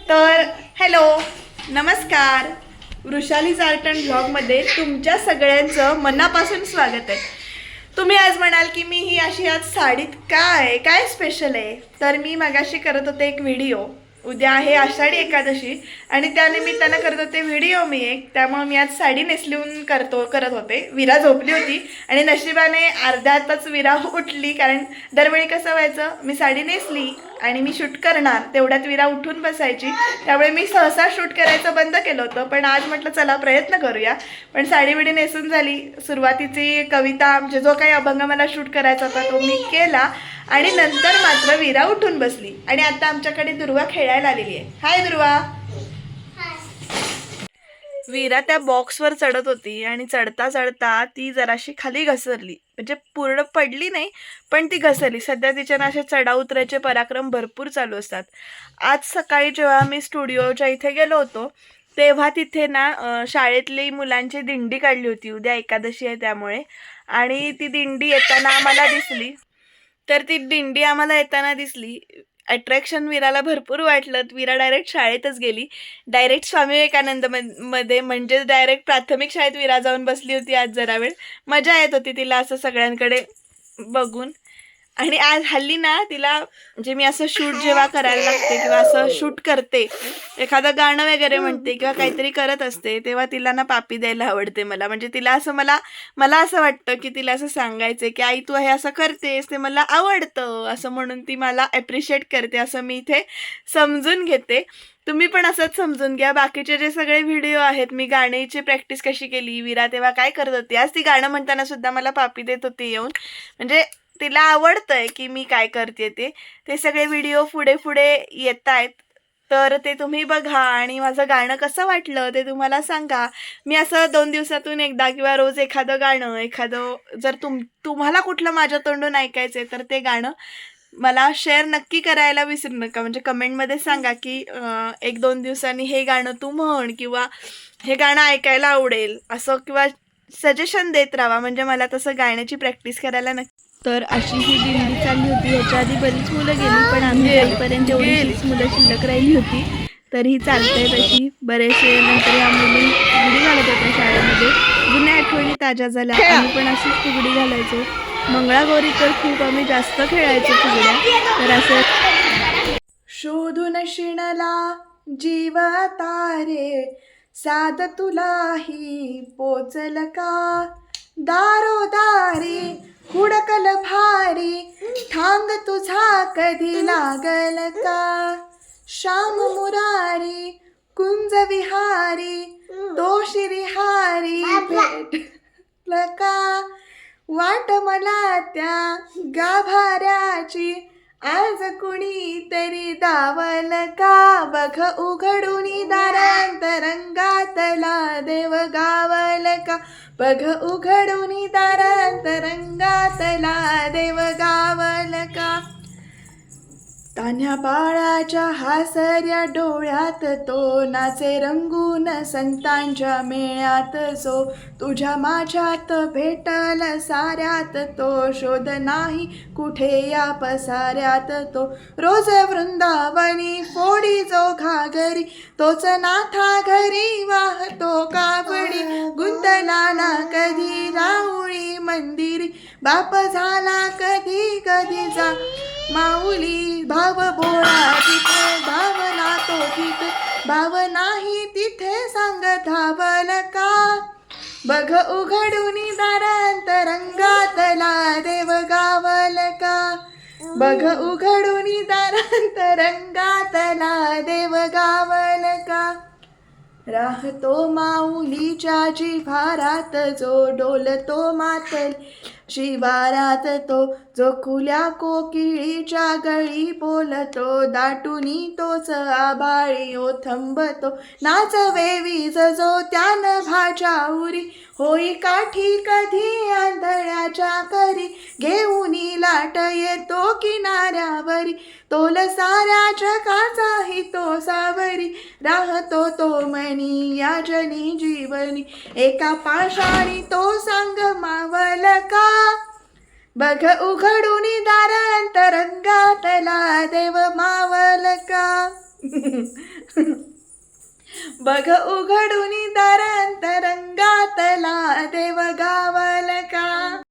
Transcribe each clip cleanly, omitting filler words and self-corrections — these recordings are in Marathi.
तर हॅलो, नमस्कार. वृषालीज आर्ट अँड ब्लॉगमध्ये तुमच्या सगळ्यांचं मनापासून स्वागत आहे. तुम्ही आज म्हणाल की मी ही अशी आज साडीत काय स्पेशल आहे. तर मी मगाशी करत होते एक व्हिडिओ. उद्या आहे आषाढी एकादशी आणि त्यानिमित्तानं करत होते व्हिडिओ मी एक. त्यामुळे मी आज साडी नेसलून करत होते. विरा झोपली होती आणि नशिबाने अर्ध्या तास विरा उठली. कारण दरवेळी कसं व्हायचं, मी साडी नेसली आणि मी शूट करणार, तेवढ्यात विरा उठून बसायची. त्यामुळे मी सहसा शूट करायचं बंद केलं होतं. पण आज म्हटलं चला प्रयत्न करूया. पण साडी बिडी नेसून झाली. सुरुवातीची कविता म्हणजे जो काही अभंग मला शूट करायचा होता तो मी केला आणि नंतर मात्र विरा उठून बसली. आणि आता आमच्याकडे दुर्वा खेळायला आलेली आहे. हाय दुर्वा. विरा त्या बॉक्सवर चढत होती आणि चढता चढता ती जराशी खाली घसरली. म्हणजे पूर्ण पडली नाही, पण ती घसरली. सध्या तिच्या ना असे चढाव उतरायचे पराक्रम भरपूर चालू असतात. आज सकाळी जेव्हा मी स्टुडिओच्या इथे गेलो होतो तेव्हा तिथे ना शाळेतली मुलांची दिंडी काढली होती. उद्या एकादशी आहे त्यामुळे. आणि ती दिंडी येताना आम्हाला दिसली. तर ती दिंडी आम्हाला येताना दिसली. अट्रॅक्शन विराला भरपूर वाटलं. विरा डायरेक्ट शाळेतच गेली. डायरेक्ट स्वामी विवेकानंद मध्ये म्हणजे डायरेक्ट प्राथमिक शाळेत विरा जाऊन बसली होती. आज जरा वेळ मजा येत होती तिला असं सगळ्यांकडे बघून. आणि आज हल्ली ना तिला म्हणजे मी असं शूट जेव्हा करायला लागते किंवा असं शूट करते, एखादं गाणं वगैरे म्हणते किंवा काहीतरी करत असते, तेव्हा तिला ना पापी द्यायला आवडते मला. म्हणजे तिला असं मला असं वाटतं की तिला असं सांगायचं की आई तू हे असं करतेस ते मला आवडतं असं म्हणून ती मला ॲप्रिशिएट करते. असं मी इथे समजून घेते. तुम्ही पण असंच समजून घ्या. बाकीचे जे सगळे व्हिडिओ आहेत, मी गाण्याची प्रॅक्टिस कशी केली, विरा तेव्हा काय करत होती, आज ती गाणं म्हणताना सुद्धा मला पापी देत होती येऊन. म्हणजे तिला आवडतंय की मी काय करते ते सगळे व्हिडिओ पुढे येत आहेत. तर ते तुम्ही बघा आणि माझं गाणं कसं वाटलं ते तुम्हाला सांगा. मी असं 2 दिवसातून एकदा किंवा रोज एखादं गाणं जर तुम्हाला कुठलं माझ्या तोंडून ऐकायचं तर ते गाणं मला शेअर नक्की करायला विसरू नका. म्हणजे कमेंटमध्ये सांगा की 1-2 दिवसांनी हे गाणं तू म्हण किंवा हे गाणं ऐकायला आवडेल असं, किंवा सजेशन देत राहा. म्हणजे मला तसं गाण्याची प्रॅक्टिस करायला नक्की. तर अशी ही दिंडी चालली होती. ह्याच्या आधी बरीच मुलं गेली, पण आम्ही जाईपर्यंत एवढीच मुलं शिल्लक राहिली होती. तर ही चालते तशी. बरेचसे नंतर या मुली फुगडी घालत होत्या शाळेमध्ये. जुन्या आठवणी ताज्या झाल्या. आम्ही पण अशीच फुगडी घालायचो. मंगळागौरी तर खूप आम्ही जास्त खेळायचो फुगड्या. तर असं शोधून शिणला जीव तारे, साध तुलाही पोचल का, दारोदारी हुडकल भारी, ठांग तुझा कधी लागल का, श्याम मुरारी कुंज विहारी, तो श्रीहारी भेटल का, वाट मला त्या गाभाऱ्याची, आज कुणी तरी दावल का, बघ उघडूनी दारांतरंगातला देव गावल का, बघ उघडूनी दारांतरंगातला देव गावल का. तान्ह्या बाळाच्या हासऱ्या डोळ्यात तो नाचे रंगून संतांच्या मेळ्यात जो, तुझ्या माझ्यात भेटल साऱ्यात तो, शोध नाही कुठे या पसाऱ्यात तो, रोज वृंदावनी फोडी जो घागरी, तोच नाथा घरी वाहतो कावडी, गुंतला ना कधी राऊळी मंदिरी, बाप झाला कधी जा माऊली, भाव भोळा तिथे धावला तो तिथे, भाव नाही तिथे सांग धावल का, बघ उघडूनी दारांतरंगातला देव गावल का, बघ उघडूनी दारांतरंगातला देव गावल का. राहतो माऊलीच्या जिव्हारात जो, डोलतो मातल शिवारात तो, जो खुल्या कोकिळीच्या गळी बोलतो, दाटुनी तोच आभाळी ओथंबतो, नाचवे वीज जो त्यान भाच्या उरी, होई काठी कधी आंधळ्याच्या करी, घेऊनी लाट येतो किनाऱ्यावरी, तोल साऱ्या जगाचाही तो सावरी, राहतो तो मनी या जनी जीवनी, एका पाशाणी तो सांग मावल का, बघ उघडूनी दारांतरंगातला देव मावल का. बघ उघडून दार अंतरंगातला देव गावल का.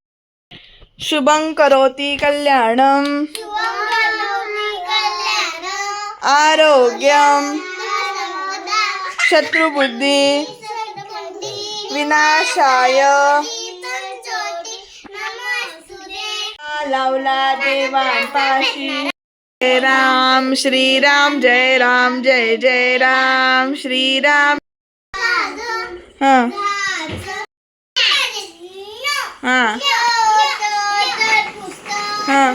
शुभं करोति कल्याणं आरोग्यं शत्रुबुद्धी विनाशाय लावला देवांपाशी. जय राम श्रीराम जय राम जय जय राम श्रीराम. हा हा हा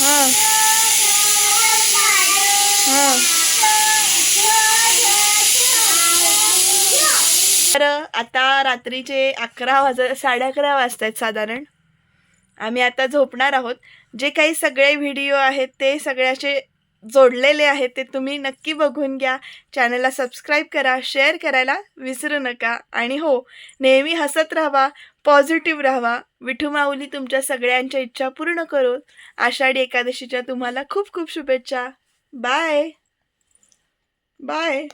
हा हा. तर आता रात्रीचे 11:30 वाजतायत साधारण. आम्ही आता झोपणार आहोत. जे काही सगळे व्हिडिओ आहेत ते सगळ्याचे जोडलेले आहेत ते तुम्ही नक्की बघून घ्या. चॅनलला सबस्क्राईब करा, शेअर करायला विसरू नका. आणि हो, नेहमी हसत राहा, पॉझिटिव्ह राहा. विठू माऊली तुमच्या सगळ्यांच्या इच्छा पूर्ण करो. आषाढी एकादशीच्या तुम्हाला खूप खूप शुभेच्छा. Bye bye.